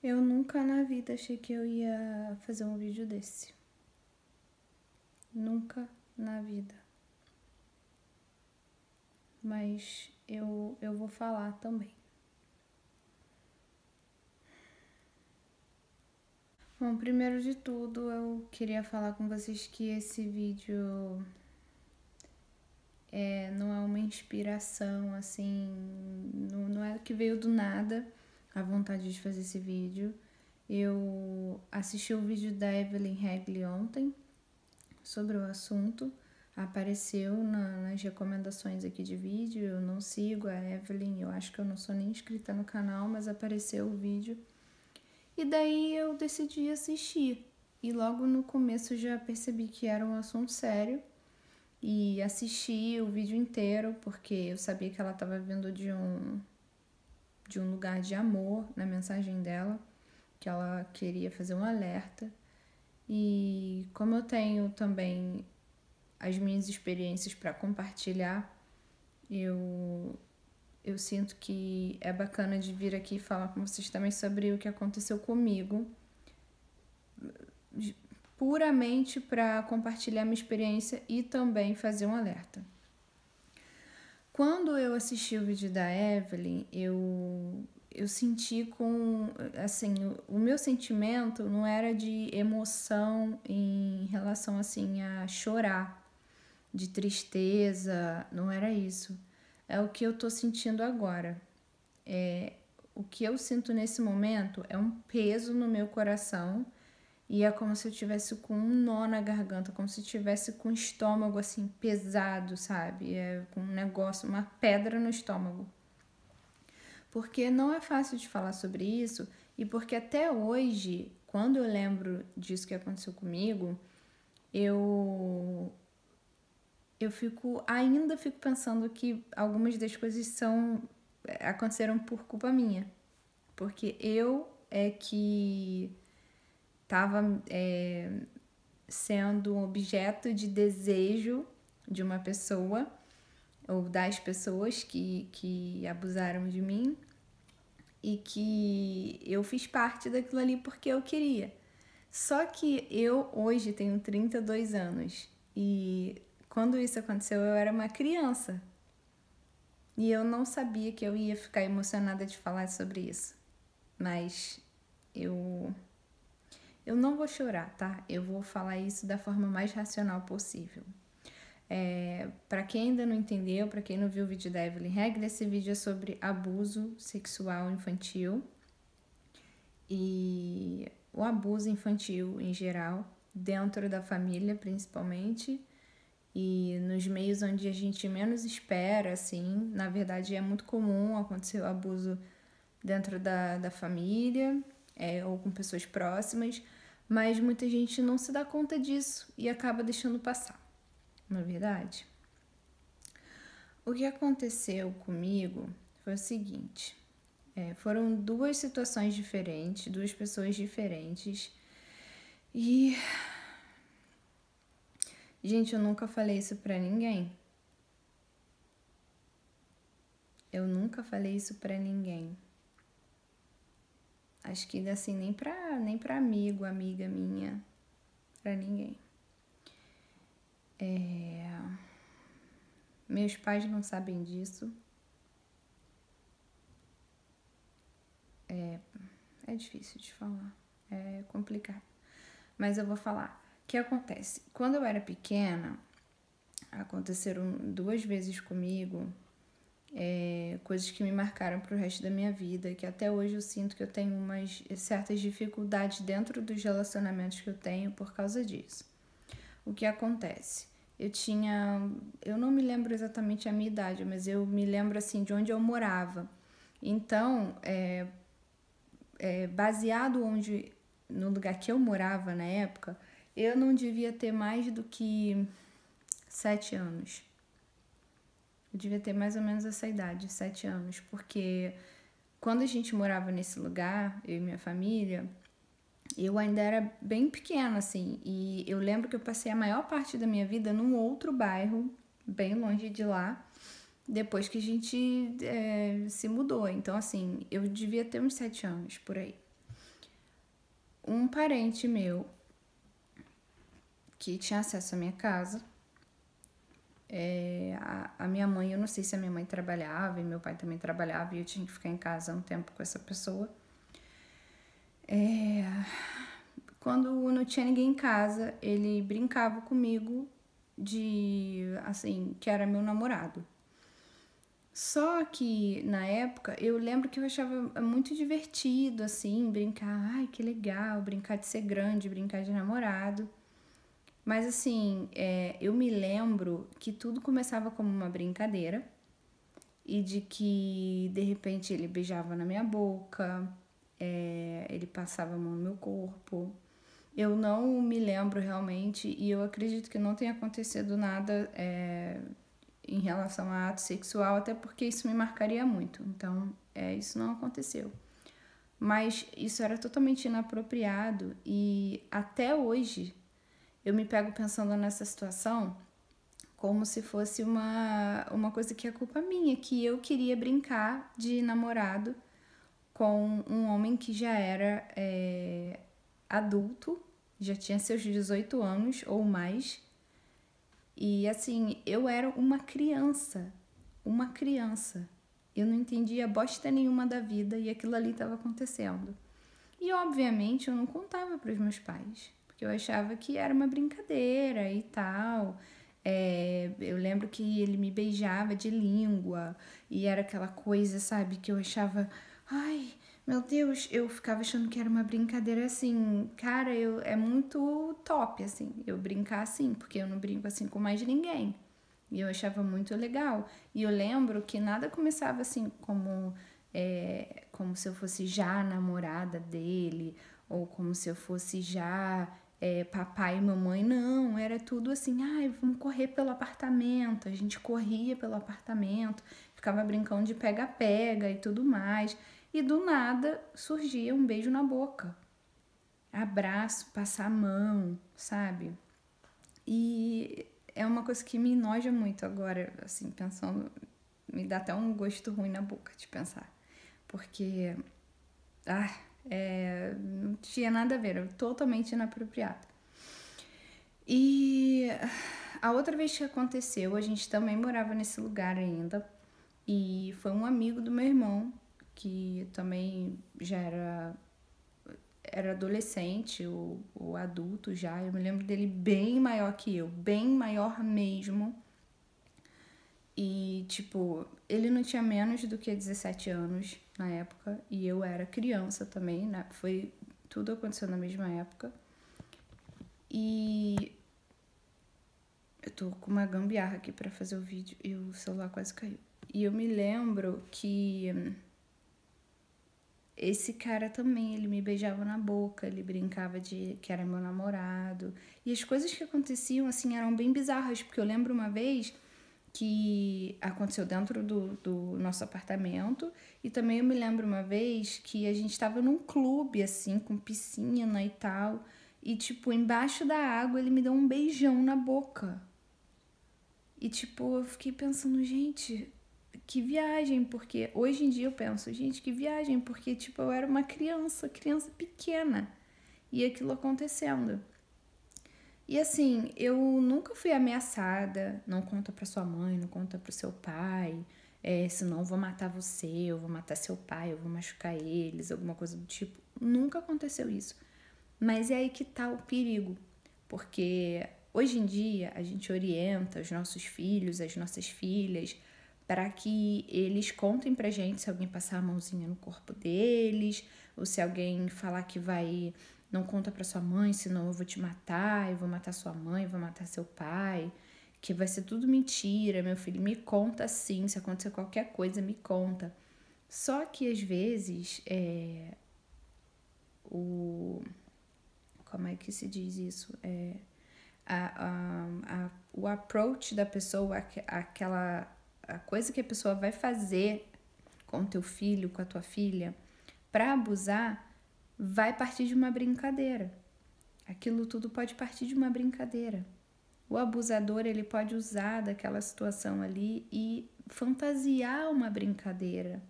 Eu nunca na vida achei que eu ia fazer um vídeo desse. Nunca na vida. Mas eu vou falar também. Bom, primeiro de tudo, eu queria falar com vocês que esse vídeo não é uma inspiração, assim, não é que veio do nada a vontade de fazer esse vídeo. Eu assisti o vídeo da Evelyn Hagley ontem sobre o assunto, apareceu nas recomendações aqui de vídeo. Eu não sigo a Evelyn, eu acho que eu não sou nem inscrita no canal, mas apareceu o vídeo. E daí eu decidi assistir. E logo no começo já percebi que era um assunto sério. E assisti o vídeo inteiro, porque eu sabia que ela estava vindo de um lugar de amor na mensagem dela, que ela queria fazer um alerta. E como eu tenho também as minhas experiências para compartilhar, eu sinto que é bacana de vir aqui falar com vocês também sobre o que aconteceu comigo, puramente para compartilhar minha experiência e também fazer um alerta. Quando eu assisti o vídeo da Evelyn, eu senti assim, o meu sentimento não era de emoção em relação, assim, a chorar, de tristeza, não era isso. É o que eu tô sentindo agora. O que eu sinto nesse momento é um peso no meu coração e é como se eu tivesse com um nó na garganta, como se eu tivesse com o estômago assim pesado, sabe? Com um negócio, uma pedra no estômago. Porque não é fácil de falar sobre isso e porque até hoje, quando eu lembro disso que aconteceu comigo, eu ainda fico pensando que algumas das coisas aconteceram por culpa minha. Porque eu é que estava sendo um objeto de desejo de uma pessoa ou das pessoas que abusaram de mim e que eu fiz parte daquilo ali porque eu queria. Só que eu hoje tenho 32 anos e quando isso aconteceu eu era uma criança e eu não sabia que eu ia ficar emocionada de falar sobre isso. Mas eu não vou chorar, tá? Eu vou falar isso da forma mais racional possível. Para quem ainda não entendeu, para quem não viu o vídeo da Evelyn Hagley, esse vídeo é sobre abuso sexual infantil e o abuso infantil em geral, dentro da família principalmente, e nos meios onde a gente menos espera, assim. Na verdade, é muito comum acontecer o abuso dentro da família, ou com pessoas próximas, mas muita gente não se dá conta disso e acaba deixando passar, não é verdade? O que aconteceu comigo foi o seguinte: foram duas situações diferentes, duas pessoas diferentes, e gente, eu nunca falei isso pra ninguém. Eu nunca falei isso pra ninguém. Acho que assim, nem pra amigo, amiga minha, pra ninguém. Meus pais não sabem disso. É difícil de falar, é complicado. Mas eu vou falar. O que acontece? Quando eu era pequena, aconteceram duas vezes comigo coisas que me marcaram pro resto da minha vida, que até hoje eu sinto que eu tenho umas certas dificuldades dentro dos relacionamentos que eu tenho por causa disso. O que acontece? Eu não me lembro exatamente a minha idade, mas eu me lembro assim de onde eu morava. Então, baseado no lugar que eu morava na época, eu não devia ter mais do que 7 anos. Eu devia ter mais ou menos essa idade, 7 anos, porque quando a gente morava nesse lugar, eu e minha família, eu ainda era bem pequena, assim, e eu lembro que eu passei a maior parte da minha vida num outro bairro, bem longe de lá, depois que a gente se mudou. Então, assim, eu devia ter uns 7 anos por aí. um parente meu que tinha acesso à minha casa. A minha mãe, eu não sei se a minha mãe trabalhava e meu pai também trabalhava e eu tinha que ficar em casa um tempo com essa pessoa. Quando não tinha ninguém em casa, ele brincava comigo de, assim, que era meu namorado. Só que na época eu lembro que eu achava muito divertido, assim, brincar. Ai, que legal, brincar de ser grande, brincar de namorado. Mas assim, eu me lembro que tudo começava como uma brincadeira e de que de repente ele beijava na minha boca, ele passava a mão no meu corpo. Eu não me lembro realmente e eu acredito que não tenha acontecido nada em relação a ato sexual, até porque isso me marcaria muito. Então, isso não aconteceu. Mas isso era totalmente inapropriado e até hoje eu me pego pensando nessa situação como se fosse uma coisa que é culpa minha, que eu queria brincar de namorado com um homem que já era adulto, já tinha seus 18 anos ou mais. E assim, eu era uma criança, uma criança. Eu não entendia bosta nenhuma da vida e aquilo ali estava acontecendo. E obviamente eu não contava para os meus pais, porque eu achava que era uma brincadeira e tal. Eu lembro que ele me beijava de língua e era aquela coisa, sabe, que eu achava, ai, meu Deus, eu ficava achando que era uma brincadeira assim, cara, é muito top, assim, eu brincar assim, porque eu não brinco assim com mais ninguém. E eu achava muito legal. E eu lembro que nada começava assim como se eu fosse já a namorada dele, ou como se eu fosse já papai e mamãe. Não, era tudo assim, ai, vamos correr pelo apartamento. A gente corria pelo apartamento, ficava brincando de pega-pega e tudo mais. E do nada surgia um beijo na boca. Abraço, passar a mão, sabe? E é uma coisa que me enoja muito agora, assim, pensando, me dá até um gosto ruim na boca de pensar. Porque, não tinha nada a ver, era totalmente inapropriado. E a outra vez que aconteceu, a gente também morava nesse lugar ainda, e foi um amigo do meu irmão, que também já era adolescente ou adulto já. Eu me lembro dele bem maior que eu, bem maior mesmo. E, tipo, ele não tinha menos do que 17 anos na época, e eu era criança também, né? Tudo aconteceu na mesma época. E eu tô com uma gambiarra aqui pra fazer o vídeo e o celular quase caiu. E eu me lembro que esse cara também, ele me beijava na boca, ele brincava de que era meu namorado. E as coisas que aconteciam, assim, eram bem bizarras, porque eu lembro uma vez que aconteceu dentro do nosso apartamento, e também eu me lembro uma vez que a gente estava num clube, assim, com piscina e tal, e, tipo, embaixo da água ele me deu um beijão na boca. E, tipo, eu fiquei pensando, gente, que viagem, porque hoje em dia eu penso, gente, que viagem, porque, tipo, eu era uma criança pequena, e aquilo acontecendo. E assim, eu nunca fui ameaçada, não conta pra sua mãe, não conta pro seu pai, senão eu vou matar você, eu vou matar seu pai, eu vou machucar eles, alguma coisa do tipo. Nunca aconteceu isso. Mas é aí que tá o perigo, porque hoje em dia a gente orienta os nossos filhos, as nossas filhas, para que eles contem pra gente se alguém passar a mãozinha no corpo deles, ou se alguém falar que vai, não conta pra sua mãe, senão eu vou te matar, eu vou matar sua mãe, eu vou matar seu pai, que vai ser tudo mentira, meu filho, me conta sim, se acontecer qualquer coisa, me conta. Só que às vezes como é que se diz isso? O approach da pessoa, a coisa que a pessoa vai fazer com o teu filho, com a tua filha, para abusar, vai partir de uma brincadeira. Aquilo tudo pode partir de uma brincadeira. O abusador, ele pode usar daquela situação ali e fantasiar uma brincadeira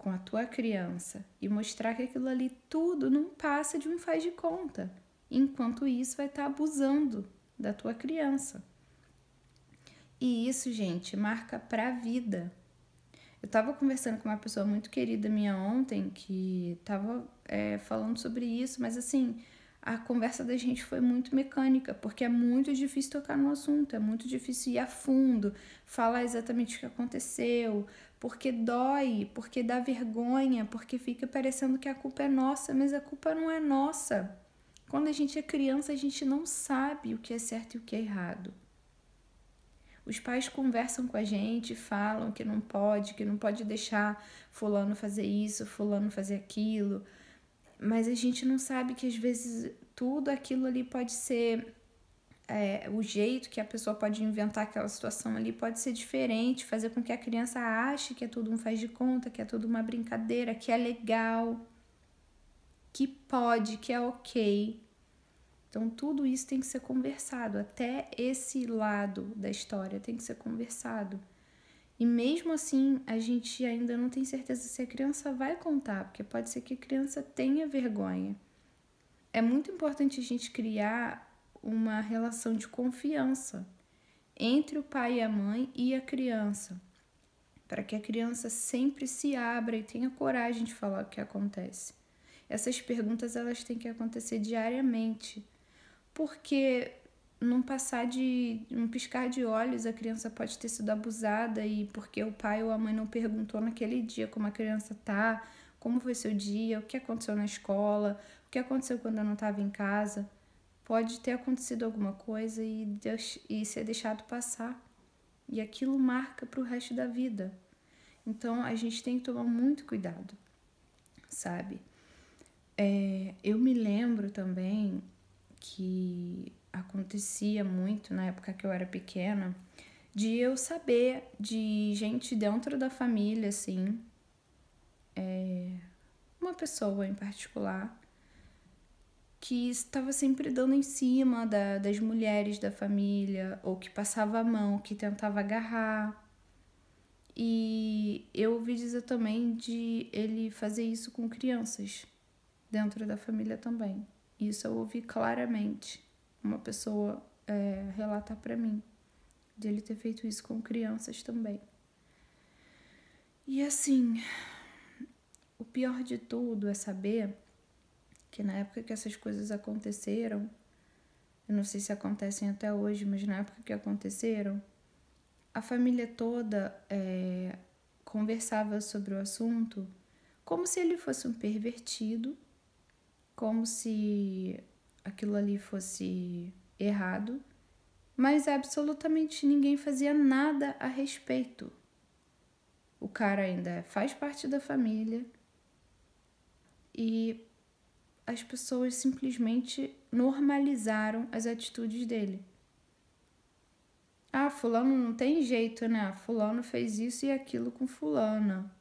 com a tua criança e mostrar que aquilo ali tudo não passa de um faz de conta. Enquanto isso, vai estar abusando da tua criança. E isso, gente, marca pra vida. Eu tava conversando com uma pessoa muito querida minha ontem que tava falando sobre isso, mas assim, a conversa da gente foi muito mecânica, porque é muito difícil tocar no assunto, é muito difícil ir a fundo, falar exatamente o que aconteceu, porque dói, porque dá vergonha, porque fica parecendo que a culpa é nossa, mas a culpa não é nossa. Quando a gente é criança, a gente não sabe o que é certo e o que é errado. Os pais conversam com a gente, falam que não pode deixar fulano fazer isso, fulano fazer aquilo, mas a gente não sabe que às vezes tudo aquilo ali pode ser, o jeito que a pessoa pode inventar aquela situação ali pode ser diferente, fazer com que a criança ache que é tudo um faz de conta, que é tudo uma brincadeira, que é legal, que pode, que é ok. Então, tudo isso tem que ser conversado, até esse lado da história tem que ser conversado. E mesmo assim, a gente ainda não tem certeza se a criança vai contar, porque pode ser que a criança tenha vergonha. É muito importante a gente criar uma relação de confiança entre o pai e a mãe e a criança, para que a criança sempre se abra e tenha coragem de falar o que acontece. Essas perguntas elas têm que acontecer diariamente, porque num piscar de olhos a criança pode ter sido abusada e porque o pai ou a mãe não perguntou naquele dia como a criança tá, como foi seu dia, o que aconteceu na escola, o que aconteceu quando eu não estava em casa. Pode ter acontecido alguma coisa e ser deixado passar. E aquilo marca para o resto da vida. Então a gente tem que tomar muito cuidado, sabe? Eu me lembro também que acontecia muito na época que eu era pequena, de eu saber de gente dentro da família, assim, uma pessoa em particular, que estava sempre dando em cima das mulheres da família, ou que passava a mão, que tentava agarrar. E eu ouvi dizer também de ele fazer isso com crianças dentro da família também. Isso eu ouvi claramente uma pessoa relatar para mim, de ele ter feito isso com crianças também. E assim, o pior de tudo é saber que na época que essas coisas aconteceram, eu não sei se acontecem até hoje, mas na época que aconteceram, a família toda conversava sobre o assunto como se ele fosse um pervertido, como se aquilo ali fosse errado, mas absolutamente ninguém fazia nada a respeito. O cara ainda faz parte da família e as pessoas simplesmente normalizaram as atitudes dele. Ah, fulano não tem jeito, né? Fulano fez isso e aquilo com fulana.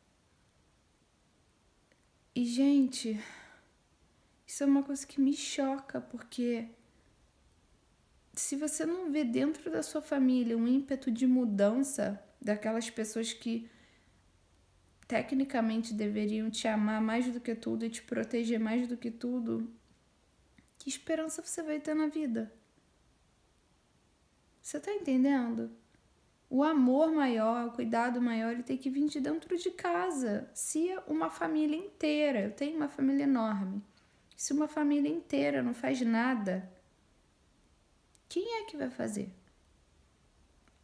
E, gente, isso é uma coisa que me choca, porque se você não vê dentro da sua família um ímpeto de mudança daquelas pessoas que tecnicamente deveriam te amar mais do que tudo e te proteger mais do que tudo, que esperança você vai ter na vida? Você tá entendendo? O amor maior, o cuidado maior, ele tem que vir de dentro de casa. Se uma família inteira, eu tenho uma família enorme, se uma família inteira não faz nada, quem é que vai fazer?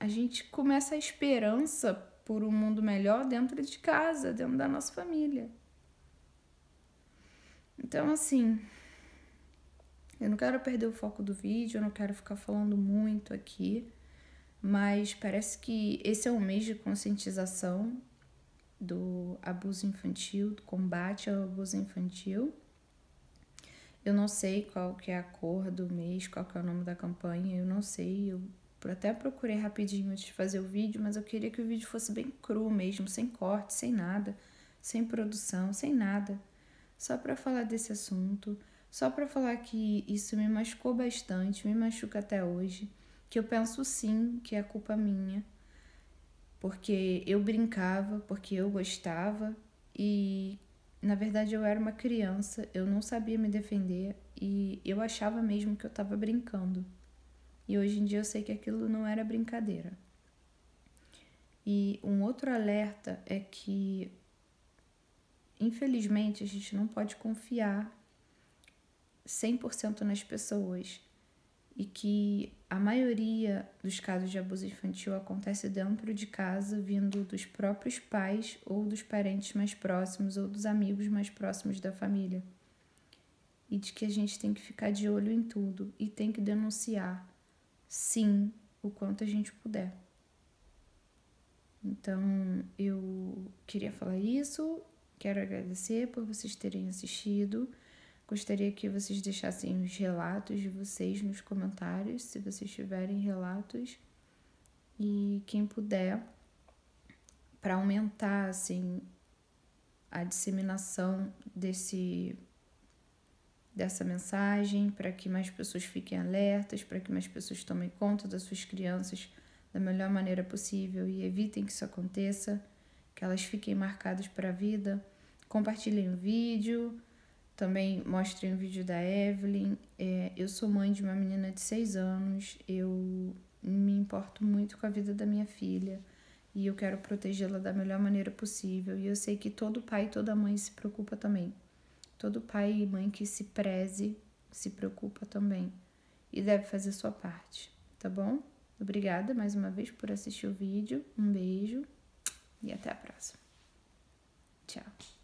A gente começa a esperança por um mundo melhor dentro de casa, dentro da nossa família. Então, assim, eu não quero perder o foco do vídeo, eu não quero ficar falando muito aqui, mas parece que esse é um mês de conscientização do abuso infantil, do combate ao abuso infantil. Eu não sei qual que é a cor do mês, qual que é o nome da campanha, eu não sei, eu até procurei rapidinho antes de fazer o vídeo, mas eu queria que o vídeo fosse bem cru mesmo, sem corte, sem nada, sem produção, sem nada, só para falar desse assunto, só para falar que isso me machucou bastante, me machuca até hoje, que eu penso sim que é culpa minha, porque eu brincava, porque eu gostava e na verdade eu era uma criança, eu não sabia me defender e eu achava mesmo que eu estava brincando. E hoje em dia eu sei que aquilo não era brincadeira. E um outro alerta é que, infelizmente, a gente não pode confiar 100% nas pessoas e que a maioria dos casos de abuso infantil acontece dentro de casa, vindo dos próprios pais ou dos parentes mais próximos ou dos amigos mais próximos da família. E de que a gente tem que ficar de olho em tudo e tem que denunciar, sim, o quanto a gente puder. Então, eu queria falar isso, quero agradecer por vocês terem assistido. Gostaria que vocês deixassem os relatos de vocês nos comentários, se vocês tiverem relatos. E quem puder, para aumentar assim a disseminação dessa mensagem, para que mais pessoas fiquem alertas, para que mais pessoas tomem conta das suas crianças da melhor maneira possível e evitem que isso aconteça, que elas fiquem marcadas para a vida. Compartilhem o vídeo, também mostrem o vídeo da Evelyn. Eu sou mãe de uma menina de 6 anos, eu me importo muito com a vida da minha filha e eu quero protegê-la da melhor maneira possível. E eu sei que todo pai e toda mãe se preocupa também. Todo pai e mãe que se preze se preocupa também e deve fazer sua parte, tá bom? Obrigada mais uma vez por assistir o vídeo. Um beijo e até a próxima. Tchau.